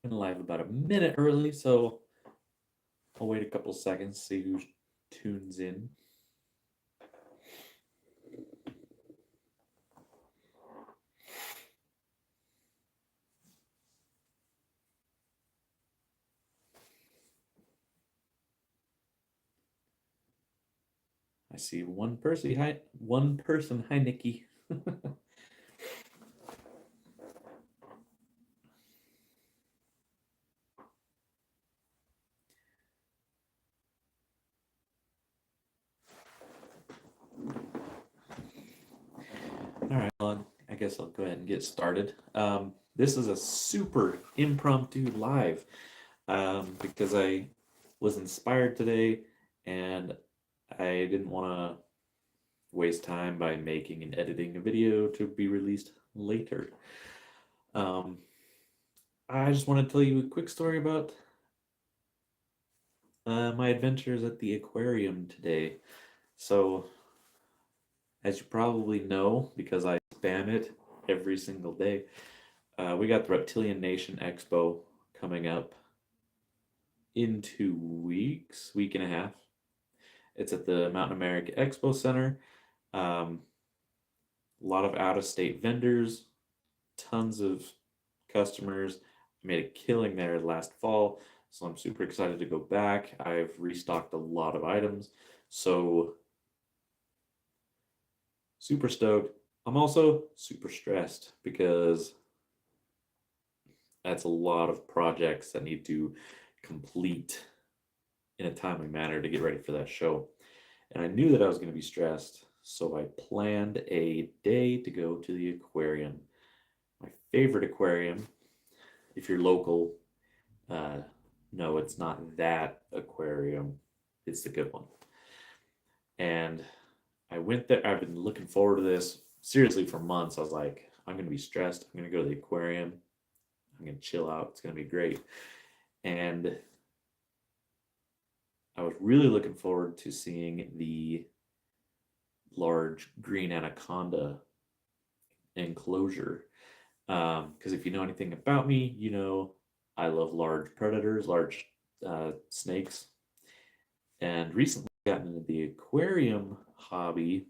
Went live about a minute early, so I'll wait a couple seconds, see who tunes in. I see one person. Hi, one person. Hi, Nikki. All right, well, I guess I'll go ahead and get started. This is a super impromptu live because I was inspired today and I didn't want to waste time by making and editing a video to be released later. Um, I just want to tell you a quick story about my adventures at the aquarium today. So, as you probably know, because I spam it every single day, we got the Reptilian Nation Expo coming up in 2 weeks, week and a half. It's at the Mountain America Expo Center. A lot of out of state vendors, tons of customers. I made a killing there last fall, so I'm super excited to go back. I've restocked a lot of items, so super stoked. I'm also super stressed because that's a lot of projects that need to complete in a timely manner to get ready for that show. And I knew that I was going to be stressed, so I planned a day to go to the aquarium. My favorite aquarium, if you're local, uh, no, it's not that aquarium, it's the good one. And I went there. I've been looking forward to this seriously for months. I was like, I'm going to be stressed. I'm going to go to the aquarium. I'm going to chill out. It's going to be great. And I was really looking forward to seeing the large green anaconda enclosure. Because if you know anything about me, you know I love large predators, large snakes. And recently gotten into the aquarium hobby.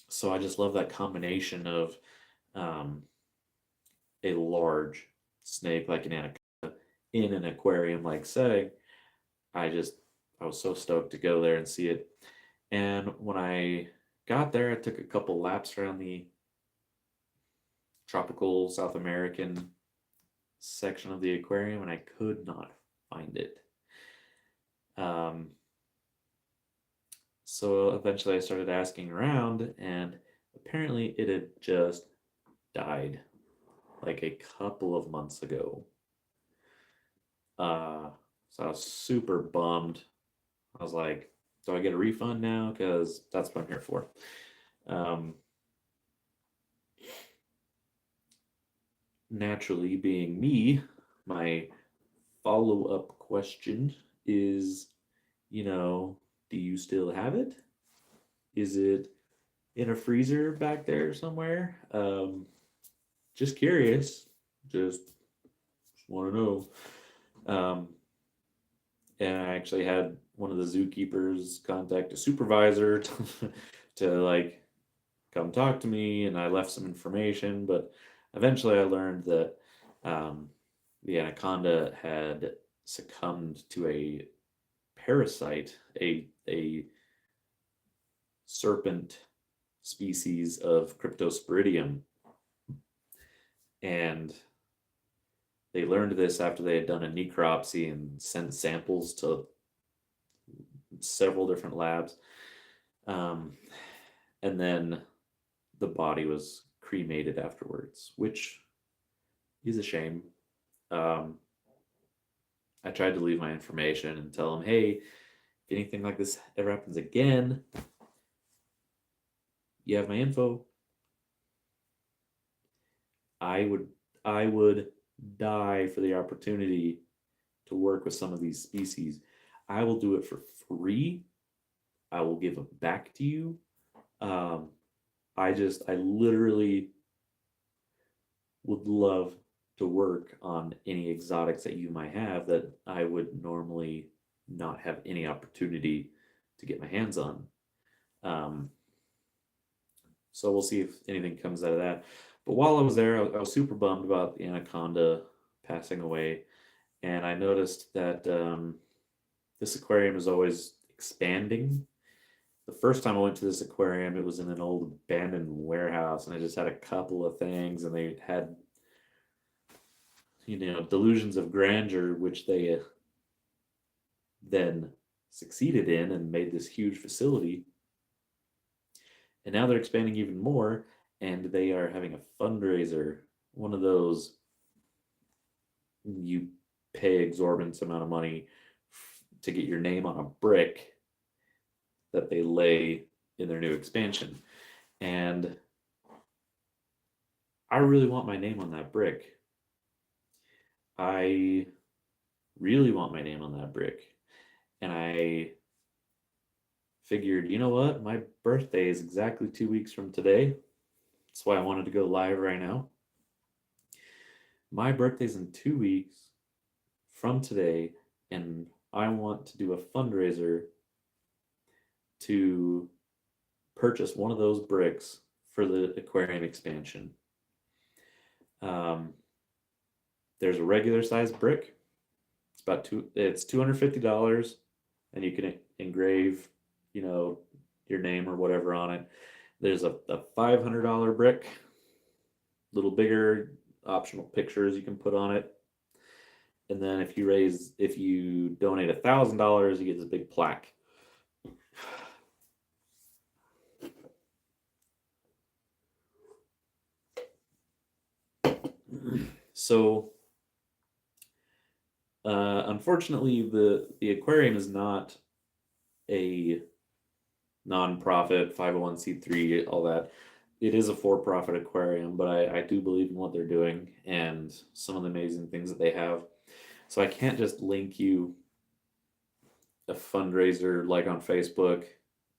So I just love that combination of um, a large snake like an anaconda in an aquarium like setting. I just, I was so stoked to go there and see it. And when I got there, I took a couple laps around the tropical South American section of the aquarium and I could not find it. Um, so eventually I started asking around, and apparently it had just died like a couple of months ago. Uh, so I was super bummed. I was like, do I get a refund now? Because that's what I'm here for. Um, Naturally, being me, my follow up question is, you know, do you still have it? Is it in a freezer back there somewhere? Just curious. Just want to know. Um, and I actually had one of the zookeepers contact a supervisor to like come talk to me, and I left some information. But eventually, I learned that um, the anaconda had succumbed to a parasite, a serpent species of Cryptosporidium, and they learned this after they had done a necropsy and sent samples to several different labs. Um, and then the body was cremated afterwards, which is a shame. Um, I tried to leave my information and tell them, hey, if anything like this ever happens again, you have my info. I would I would die for the opportunity to work with some of these species. I will do it for free. I will give them back to you. I literally would love to work on any exotics that you might have that I would normally not have any opportunity to get my hands on. So we'll see if anything comes out of that. But while I was there, I was super bummed about the anaconda passing away, and I noticed that this aquarium is always expanding. The first time I went to this aquarium, it was in an old abandoned warehouse, and I just had a couple of things, and they had, delusions of grandeur, which they then succeeded in and made this huge facility. And now they're expanding even more, and they are having a fundraiser, one of those you pay exorbitant amount of money to get your name on a brick that they lay in their new expansion. And I really want my name on that brick. I really want my name on that brick. And I figured, you know what? My birthday is exactly 2 weeks from today. That's why I wanted to go live right now. My birthday's in 2 weeks from today, and I want to do a fundraiser to purchase one of those bricks for the aquarium expansion. There's a regular size brick. It's $250, and you can engrave, your name or whatever on it. There's a $500 brick, a little bigger, optional pictures you can put on it. And then if you donate $1,000, you get this big plaque. So, unfortunately, the aquarium is not a nonprofit, 501c3, all that. It is a for-profit aquarium, but I do believe in what they're doing and some of the amazing things that they have. So I can't just link you a fundraiser like on Facebook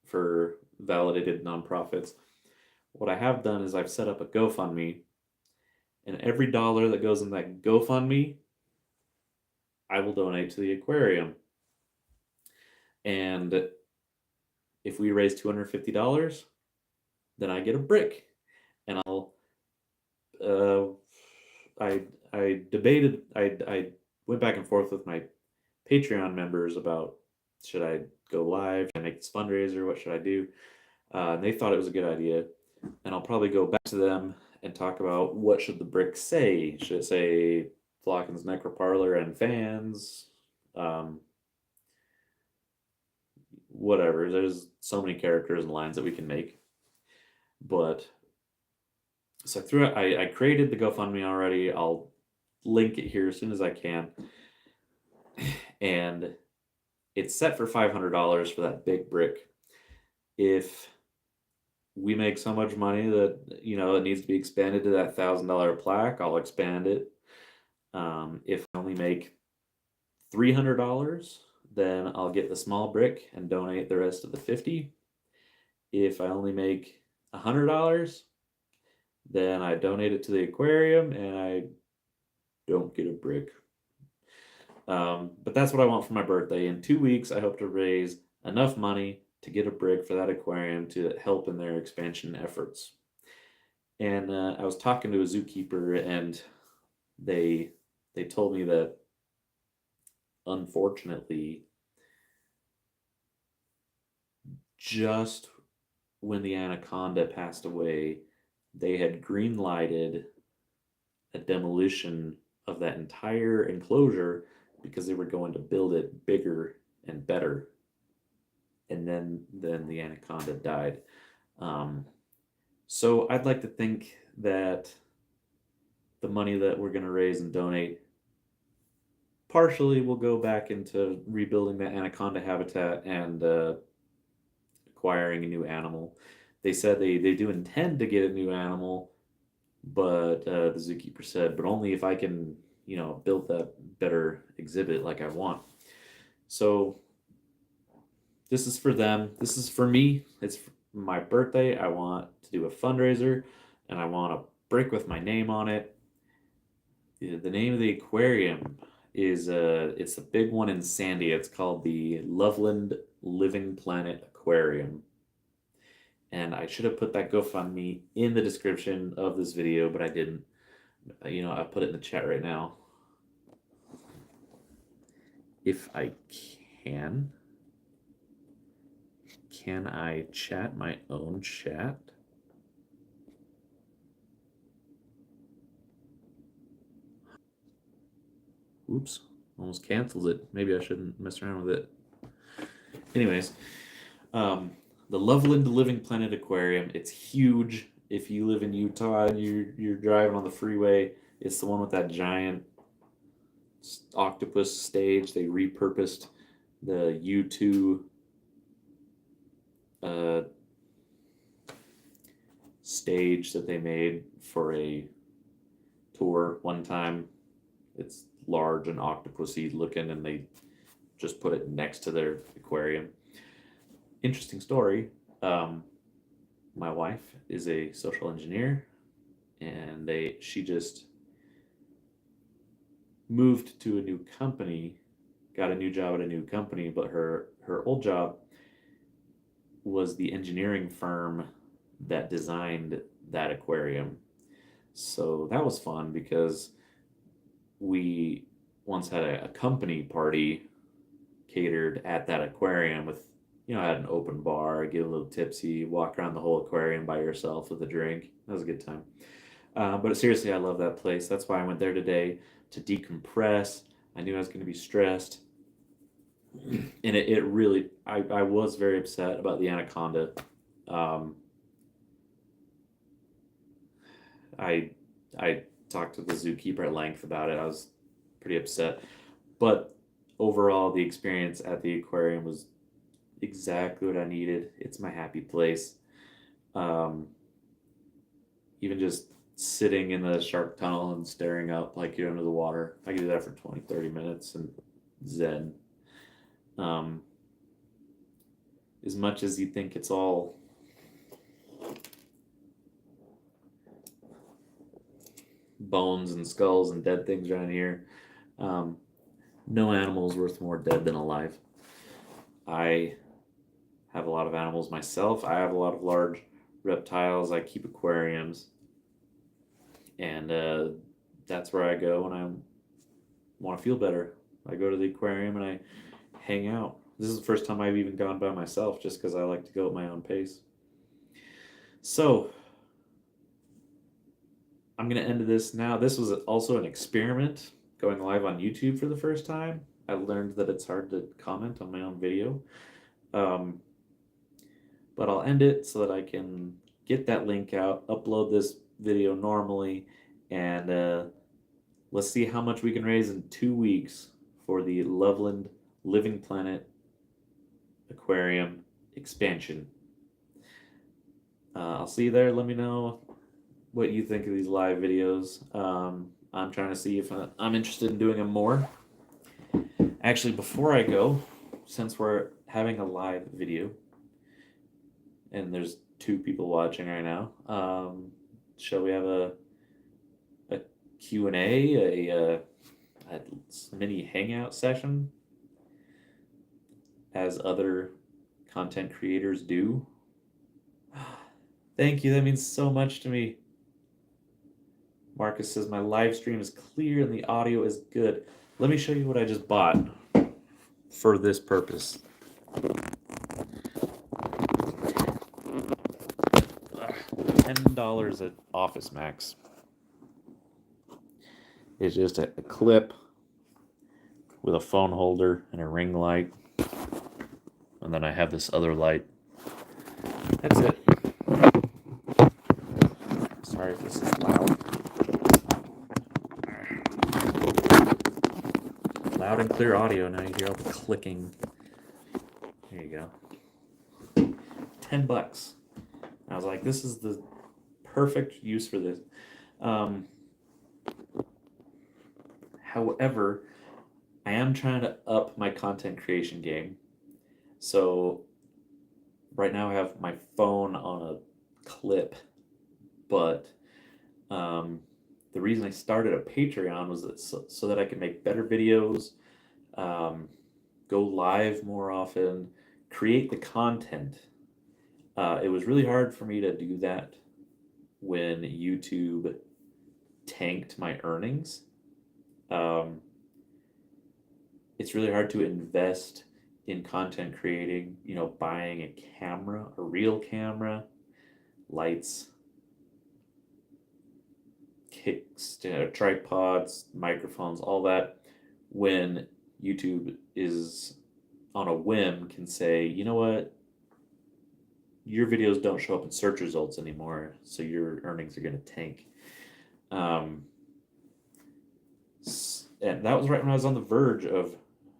for validated nonprofits. What I have done is I've set up a GoFundMe, and every dollar that goes in that GoFundMe, I will donate to the aquarium. And if we raise $250, then I get a brick. And I went back and forth with my Patreon members about, should I go live? Should I make this fundraiser? What should I do? And they thought it was a good idea. And I'll probably go back to them and talk about what should the brick say. Should it say Flocken's Nekroparlor and fans? Whatever. There's so many characters and lines that we can make. But so I created the GoFundMe already. I'll link it here as soon as I can. And it's set for $500 for that big brick. If we make so much money that it needs to be expanded to that $1,000 plaque, I'll expand it. If I only make $300, then I'll get the small brick and donate the rest of the $50. If I only make $100, then I donate it to the aquarium and I don't get a brick. But that's what I want for my birthday. In 2 weeks, I hope to raise enough money to get a brick for that aquarium to help in their expansion efforts. And I was talking to a zookeeper, and they told me that, unfortunately, just when the anaconda passed away, they had green lighted a demolition of that entire enclosure because they were going to build it bigger and better. And then the anaconda died. So I'd like to think that the money that we're going to raise and donate partially will go back into rebuilding the anaconda habitat and acquiring a new animal. They said they do intend to get a new animal, but the zookeeper said, but only if I can, build that better exhibit like I want. So this is for them. This is for me. It's my birthday. I want to do a fundraiser, and I want a brick with my name on it. The name of the aquarium is it's the big one in Sandy. It's called the Loveland Living Planet Aquarium. And I should have put that GoFundMe in the description of this video, but I didn't. I put it in the chat right now. If I can I chat my own chat? Oops, almost canceled it. Maybe I shouldn't mess around with it. Anyways, the Loveland Living Planet Aquarium. It's huge. If you live in Utah and you're driving on the freeway, it's the one with that giant octopus stage. They repurposed the U2 stage that they made for a tour one time. It's large and octopusy looking, and they just put it next to their aquarium. Interesting story. My wife is a social engineer, and she just moved to a new company, got a new job at a new company, but her old job was the engineering firm that designed that aquarium. So that was fun because we once had a company party catered at that aquarium with, I had an open bar, get a little tipsy, walk around the whole aquarium by yourself with a drink. That was a good time. But seriously, I love that place. That's why I went there today, to decompress. I knew I was going to be stressed. And it really, I was very upset about the anaconda. I talked to the zookeeper at length about it. I was pretty upset. But overall, the experience at the aquarium was exactly what I needed. It's my happy place. Even just sitting in the shark tunnel and staring up like you're under the water, I could do that for 20-30 minutes and zen. As much as you think it's all bones and skulls and dead things around here, no animal is worth more dead than alive. I have a lot of animals myself. I have a lot of large reptiles. I keep aquariums, and that's where I go when I want to feel better. I go to the aquarium and I hang out. This is the first time I've even gone by myself, just because I like to go at my own pace. So I'm going to end this now. This was also an experiment, going live on YouTube for the first time. I learned that it's hard to comment on my own video. But I'll end it so that I can get that link out, upload this video normally, and let's see how much we can raise in 2 weeks for the Loveland Living Planet Aquarium expansion. I'll see you there. Let me know what you think of these live videos. I'm trying to see if I'm interested in doing them more. Actually, before I go, since we're having a live video, and there's 2 people watching right now, shall we have a Q&A, a mini hangout session, as other content creators do? Thank you, that means so much to me. Marcus says my live stream is clear and the audio is good. Let me show you what I just bought for this purpose. $10 at Office Max. It's just a clip with a phone holder and a ring light, and then I have this other light. That's it. Sorry if this is loud. Loud and clear audio. Now you hear all the clicking. There you go. $10. I was like, this is the perfect use for this. However, I am trying to up my content creation game. So right now I have my phone on a clip, but the reason I started a Patreon was that so that I could make better videos, um, go live more often, create the content. It was really hard for me to do that when YouTube tanked my earnings. Um, it's really hard to invest in content creating, buying a camera, a real camera, lights, tripods, microphones, all that, when YouTube is on a whim can say, you know what, your videos don't show up in search results anymore, so your earnings are going to tank. Um, and that was right when I was on the verge of,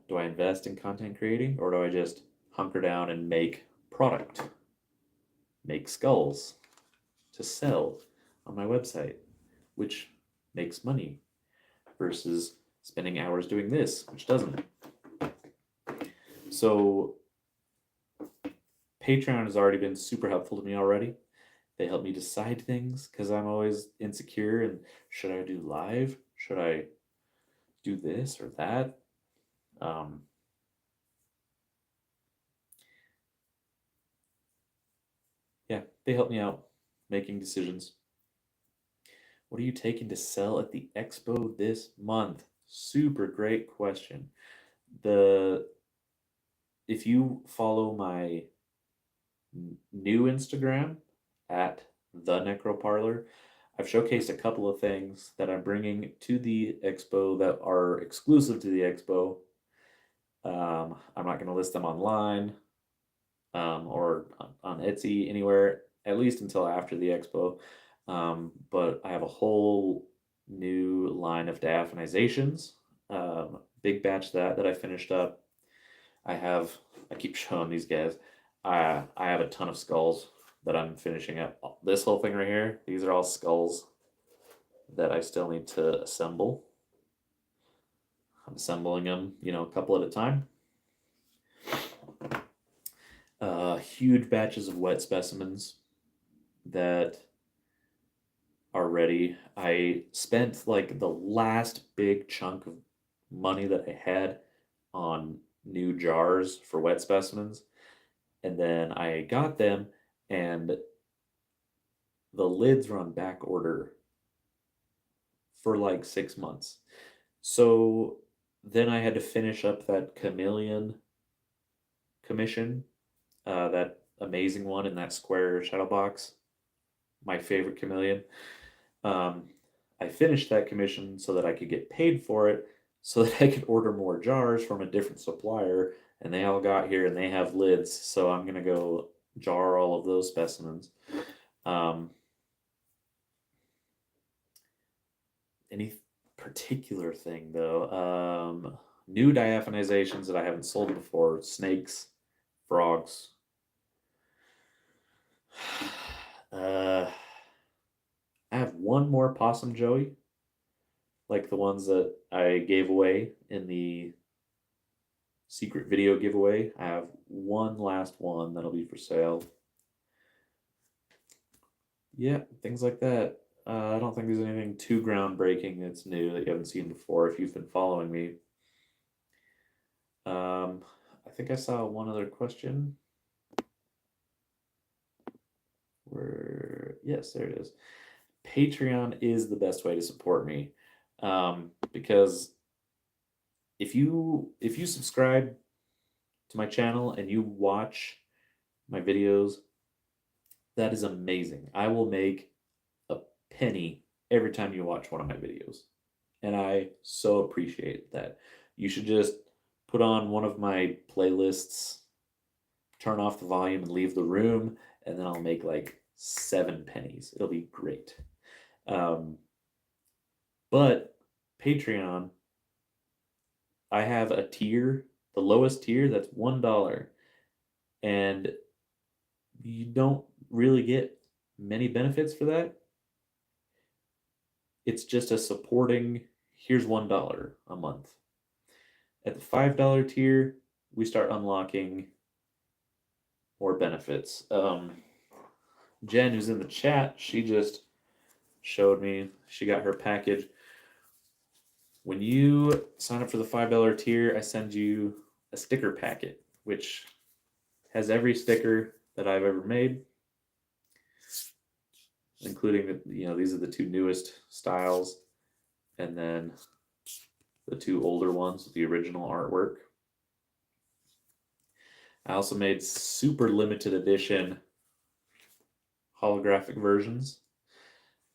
do I invest in content creating or do I just hunker down and make product, make skulls to sell on my website, which makes money, versus spending hours doing this, which doesn't. So Patreon has already been super helpful to me already. They help me decide things because I'm always insecure and should I do live? Should I do this or that? Yeah, they help me out making decisions. What are you taking to sell at the expo this month? Super great question. The If you follow my new Instagram at the Nekroparlor, I've showcased a couple of things that I'm bringing to the expo that are exclusive to the expo. I'm not going to list them online, or on Etsy, anywhere, at least until after the expo. But I have a whole new line of diaphanizations, big batch that I finished up. I keep showing these guys. I have a ton of skulls that I'm finishing up. This whole thing right here, these are all skulls that I still need to assemble. I'm assembling them, a couple at a time. Huge batches of wet specimens that are ready. I spent like the last big chunk of money that I had on new jars for wet specimens, and then I got them, and the lids were on back order for like 6 months. So then I had to finish up that chameleon commission, that amazing one in that square shadow box, my favorite chameleon. Um, I finished that commission so that I could get paid for it, so that I could order more jars from a different supplier, and they all got here and they have lids, so I'm gonna go jar all of those specimens. Um, any particular thing though? New diaphanizations that I haven't sold before: snakes, frogs. Uh, I have one more possum joey, like the ones that I gave away in the secret video giveaway. I have one last one that'll be for sale. Yeah, things like that. I don't think there's anything too groundbreaking that's new that you haven't seen before if you've been following me. I think I saw one other question. Yes, there it is. Patreon is the best way to support me, because if you subscribe to my channel and you watch my videos, that is amazing. I will make a penny every time you watch one of my videos, and I so appreciate that. You should just put on one of my playlists, turn off the volume, and leave the room, and then I'll make like 7 pennies. It'll be great. Um, but Patreon, I have a tier, the lowest tier, that's $1, and you don't really get many benefits for that. It's just a supporting, here's $1 a month. At the $5 tier, we start unlocking more benefits. Jen, who's in the chat, she just showed me. She got her package. When you sign up for the $5 tier, I send you a sticker packet, which has every sticker that I've ever made, including these are the two newest styles, and then the two older ones with the original artwork. I also made super limited edition holographic versions.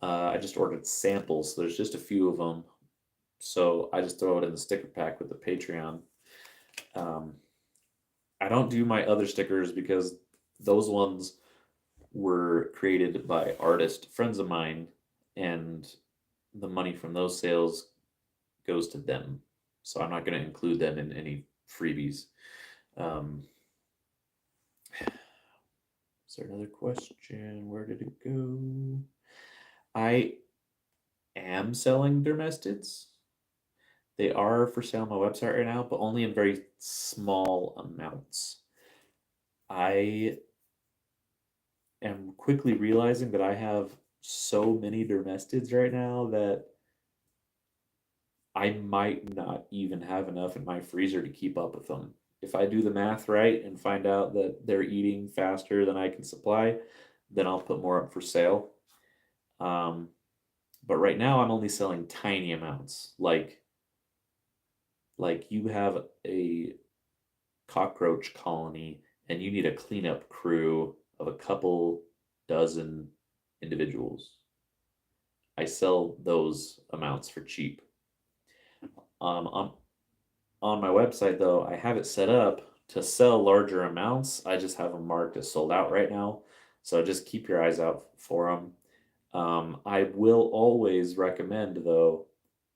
I just ordered samples, so there's just a few of them. So I just throw it in the sticker pack with the Patreon. I don't do my other stickers because those ones were created by artist friends of mine, and the money from those sales goes to them. So I'm not going to include them in any freebies. Is there another question? Where did it go? I am selling dermestids. They are for sale on my website right now, but only in very small amounts. I am quickly realizing that I have so many dermestids right now that I might not even have enough in my freezer to keep up with them. If I do the math right and find out that they're eating faster than I can supply, then I'll put more up for sale. But right now I'm only selling tiny amounts. Like you have a cockroach colony and you need a cleanup crew of a couple dozen individuals. I sell those amounts for cheap. On my website though, I have it set up to sell larger amounts. I just have them marked as sold out right now. So just keep your eyes out for them. I will always recommend though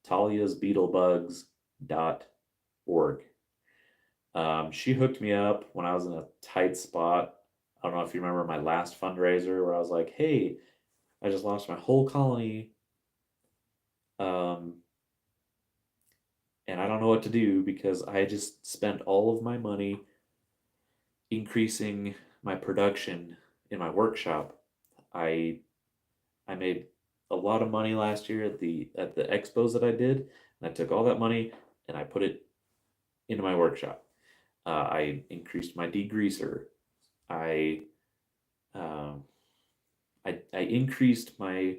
taliasbeetlebugs.org. She hooked me up when I was in a tight spot. I don't know if you remember my last fundraiser where I was like, hey, I just lost my whole colony. And I don't know what to do because I just spent all of my money increasing my production in my workshop. I I made a lot of money last year at the expos that I did, and I took all that money and I put it into my workshop. I increased my degreaser. I um, I increased my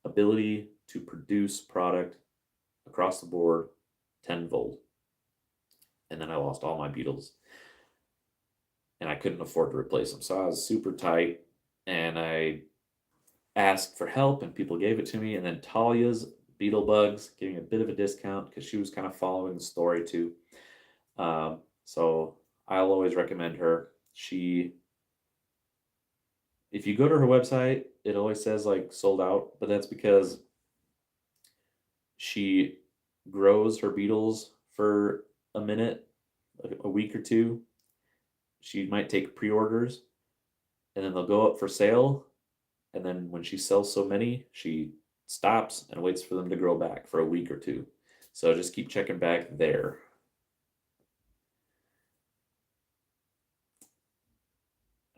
ability to produce product across the board tenfold, and then I lost all my beetles, and I couldn't afford to replace them. So I was super tight, and I asked for help, and people gave it to me. And then Talia's Beetle Bugs gave me a bit of a discount because she was kind of following the story too. So I'll always recommend her. If you go to her website, it always says like sold out, but that's because she grows her beetles for a minute, a week or two. She might take pre-orders, and then they'll go up for sale. And then when she sells so many, she stops and waits for them to grow back for a week or two. So just keep checking back there.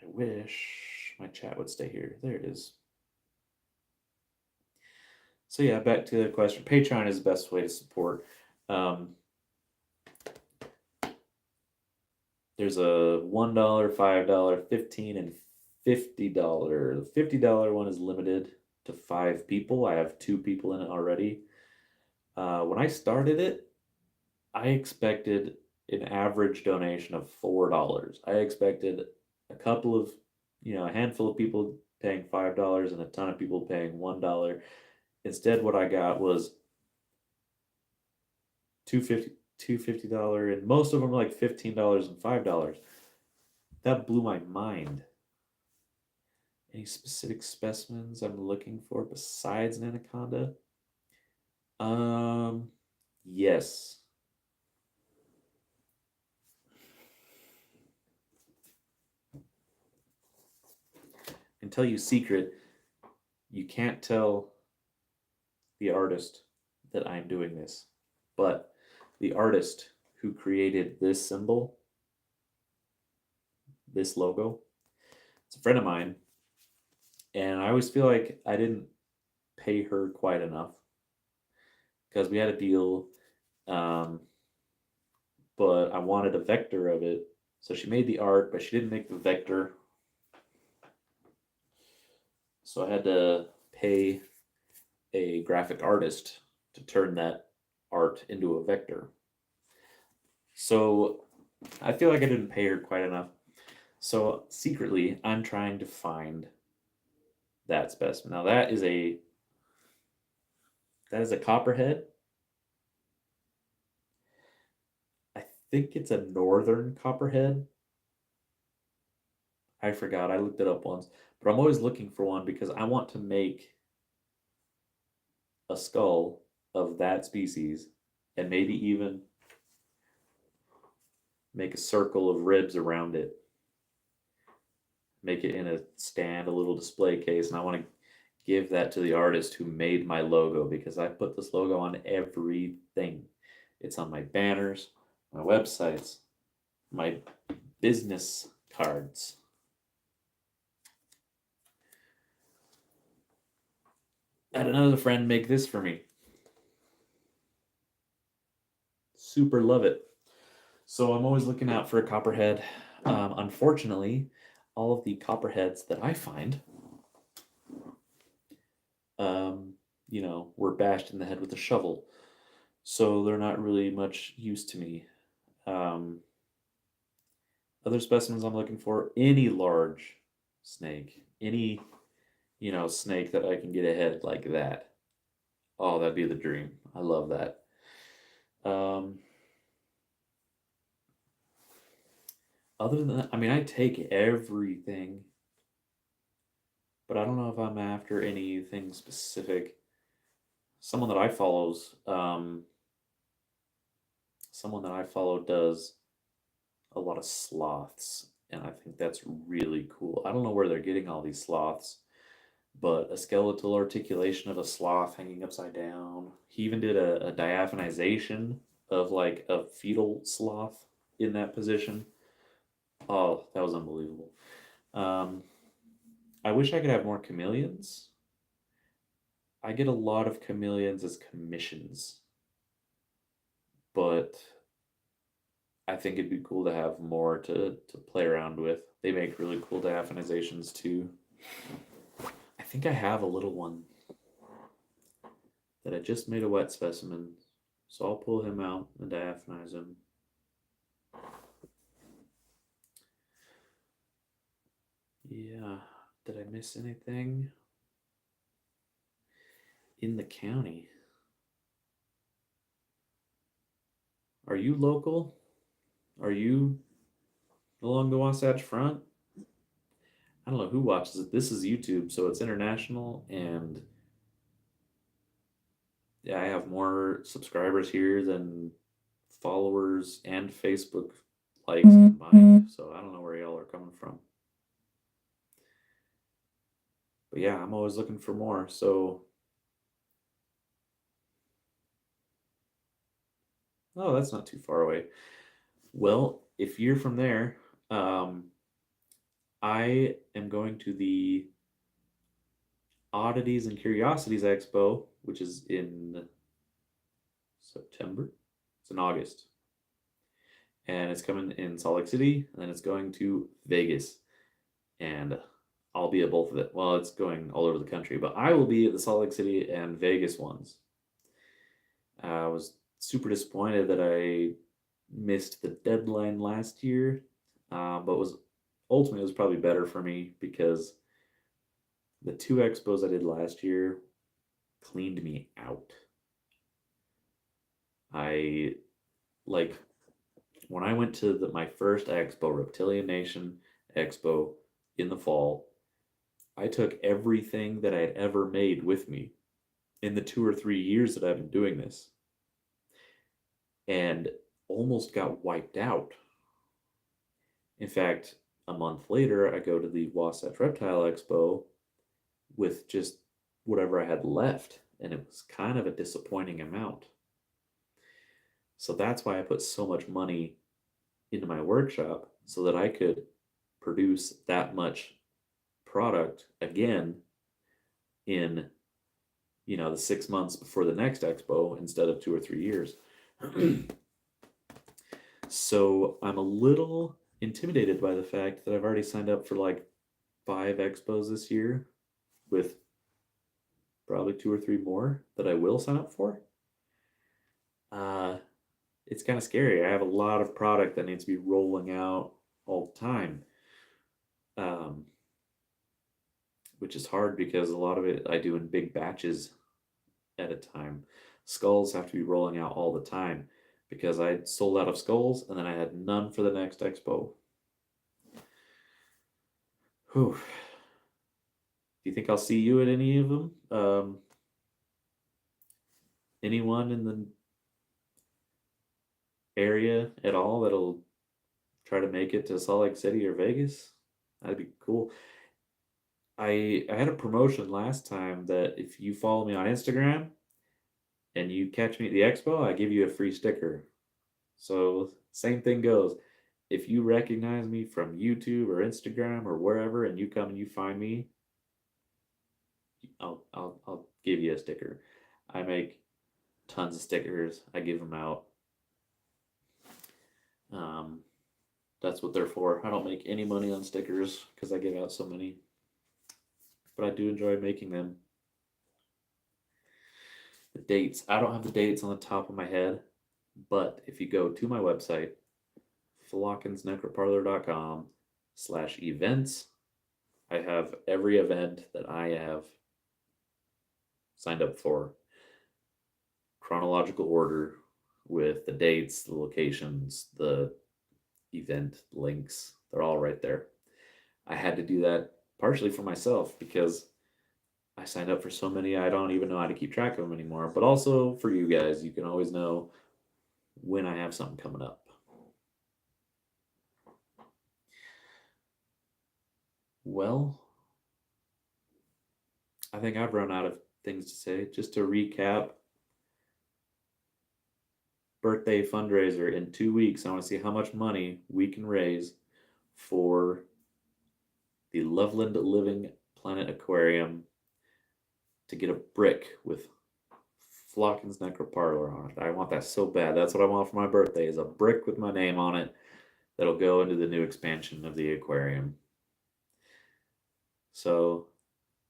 I wish my chat would stay here. There it is. So yeah, back to the question. Patreon is the best way to support. There's a $1, $5, $15, and $50. The $50 one is limited to 5 people. I have 2 people in it already. When I started it, I expected an average donation of $4. I expected a handful of people paying $5 and a ton of people paying $1. Instead, what I got was $250, and most of them were like $15 and $5. That blew my mind. Any specific specimens I'm looking for besides an anaconda? Yes. And tell you a secret, you can't tell the artist that I'm doing this, but the artist who created this symbol, this logo, it's a friend of mine, and I always feel like I didn't pay her quite enough because we had a deal, um, but I wanted a vector of it. So she made the art, but she didn't make the vector. So I had to pay a graphic artist to turn that art into a vector. So I feel like I didn't pay her quite enough. So secretly, I'm trying to find that specimen. Now that is a copperhead. I think it's a northern copperhead. I forgot. I looked it up once, but I'm always looking for one because I want to make a skull of that species and maybe even make a circle of ribs around it. Make it in a stand, a little display case, and I want to give that to the artist who made my logo because I put this logo on everything. It's on my banners, my websites, my business cards. I had another friend make this for me. Super love it. So I'm always looking out for a copperhead. Unfortunately, all of the copperheads that I find, were bashed in the head with a shovel. So they're not really much use to me. Other specimens I'm looking for, any large snake, any, snake that I can get a head like that. Oh, that'd be the dream. I love that. Other than that, I mean, I take everything, but I don't know if I'm after anything specific. Someone that I follows, someone that I follow does a lot of sloths, and I think that's really cool. I don't know where they're getting all these sloths, but a skeletal articulation of a sloth hanging upside down. He even did a diaphanization of like a fetal sloth in that position. Oh, that was unbelievable. Um, I wish I could have more chameleons. I get a lot of chameleons as commissions, but I think it'd be cool to have more to play around with. They make really cool diaphanizations too. I think I have a little one that I just made a wet specimen, so I'll pull him out and diaphanize him. Yeah, did I miss anything? In the county. Are you local? Are you along the Wasatch Front? I don't know who watches it. This is YouTube, so it's international, and yeah, I have more subscribers here than followers and Facebook likes combined. So I don't know where y'all are coming from. But yeah, I'm always looking for more. So, oh, that's not too far away. Well, if you're from there, I am going to the Oddities and Curiosities Expo, which is in September. It's in August. And it's coming in Salt Lake City, and then it's going to Vegas. And I'll be at both of it. Well, it's going all over the country, but I will be at the Salt Lake City and Vegas ones. I was super disappointed that I missed the deadline last year, but ultimately it was probably better for me because the two expos I did last year cleaned me out. I like when I went to my first expo, Reptilian Nation Expo in the fall. I took everything that I had ever made with me in the 2 or 3 years that I've been doing this and almost got wiped out. In fact, a month later, I go to the Wasatch Reptile Expo with just whatever I had left, and it was kind of a disappointing amount. So that's why I put so much money into my workshop so that I could produce that much product again in the 6 months before the next expo instead of 2 or 3 years. So I'm a little intimidated by the fact that I've already signed up for like 5 expos this year, with probably 2 or 3 more that I will sign up for. It's kind of scary. I have a lot of product that needs to be rolling out all the time, um, which is hard because a lot of it I do in big batches at a time. Skulls have to be rolling out all the time because I sold out of skulls and then I had none for the next expo. Whew. Do you think I'll see you at any of them? Anyone in the area at all that'll try to make it to Salt Lake City or Vegas? That'd be cool. I had a promotion last time that if you follow me on Instagram and you catch me at the expo, I give you a free sticker. So same thing goes. If you recognize me from YouTube or Instagram or wherever, and you come and you find me, I'll give you a sticker. I make tons of stickers. I give them out. That's what they're for. I don't make any money on stickers because I give out so many, but I do enjoy making them. The dates. I don't have the dates on the top of my head, but if you go to my website, flockinsnekroparlor.com/events, I have every event that I have signed up for, chronological order, with the dates, the locations, the event links. They're all right there. I had to do that partially for myself because I signed up for so many I don't even know how to keep track of them anymore. But also for you guys, you can always know when I have something coming up. Well, I think I've run out of things to say. Just to recap, birthday fundraiser in 2 weeks. I want to see how much money we can raise for the Loveland Living Planet Aquarium to get a brick with Flockins Nekroparlor on it. I want that so bad. That's what I want for my birthday, is a brick with my name on it that'll go into the new expansion of the aquarium. So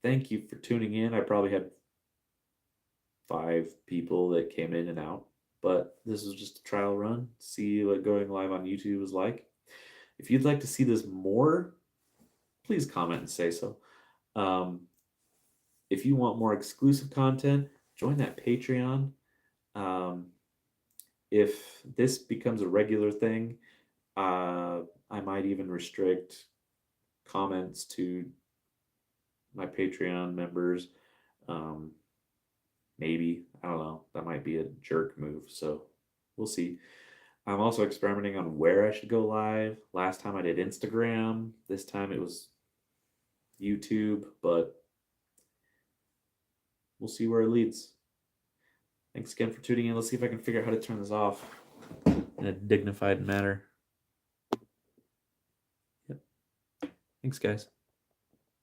thank you for tuning in. I probably had 5 people that came in and out, but this was just a trial run. See what going live on YouTube is like. If you'd like to see this more, please comment and say so. If you want more exclusive content, join that Patreon. If this becomes a regular thing, I might even restrict comments to my Patreon members. Maybe, I don't know, that might be a jerk move, so we'll see. I'm also experimenting on where I should go live. Last time I did Instagram. This time it was YouTube, but we'll see where it leads. Thanks again for tuning in. Let's see if I can figure out how to turn this off in a dignified manner. Yep. Thanks, guys.